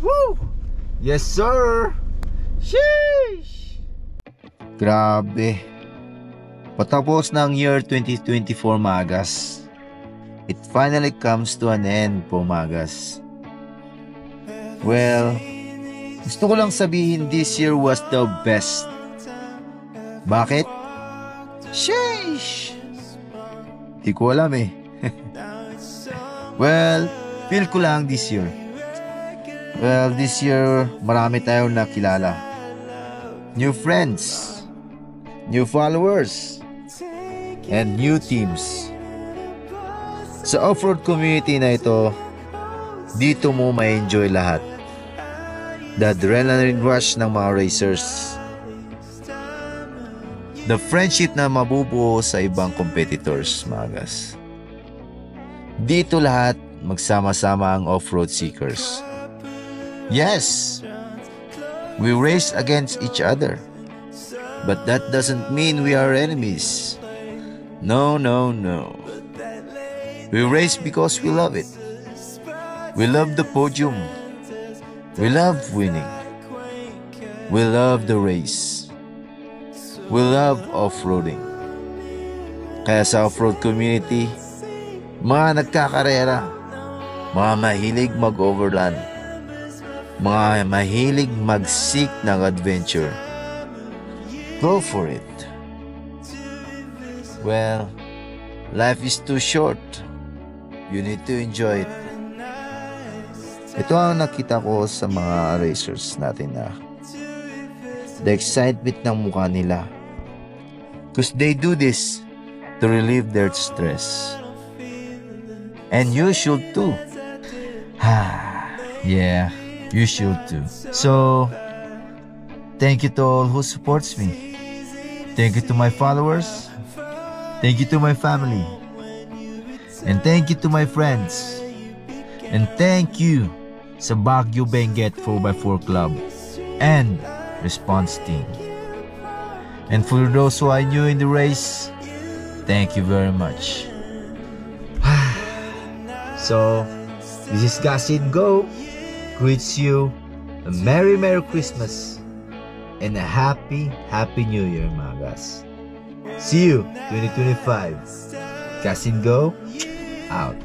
Woo! Yes, sir! Sheesh! Grabe. Patapos ng year 2024, Magas. It finally comes to an end po, Magas. Well, gusto ko lang sabihin this year was the best. Bakit? Sheesh! Di ko alam eh. Well, feel ko lang this year. Well, this year, marami tayong nakilala. New friends, new followers, and new teams. Sa off-road community na ito, dito mo ma-enjoy lahat. The adrenaline rush ng mga racers. The friendship na mabubuo sa ibang competitors, Magas. Dito lahat magsama-sama ang off-road seekers. Yes, we race against each other. But that doesn't mean we are enemies. No, no, no. We race because we love it. We love the podium. We love winning. We love the race. We love off-roading. Kaya sa off-road community, mga nagkakarera, mga mahilig mag-overland, mga mahilig mag-seek ng adventure, go for it. Well, life is too short. You need to enjoy it. Ito ang nakita ko sa mga racers natin na the excitement ng mukha nila. Because they do this to relieve their stress. And you should too. Yeah, you should too. So, thank you to all who supports me. Thank you to my followers. Thank you to my family. And thank you to my friends. And thank you sa Baguio Benguet 4x4 Club and Response Team. And for those who are new in the race, thank you very much. So, this is Gasin Go. Greets you a Merry Christmas and a Happy New Year, mga guys. See you 2025. Gasin Go out.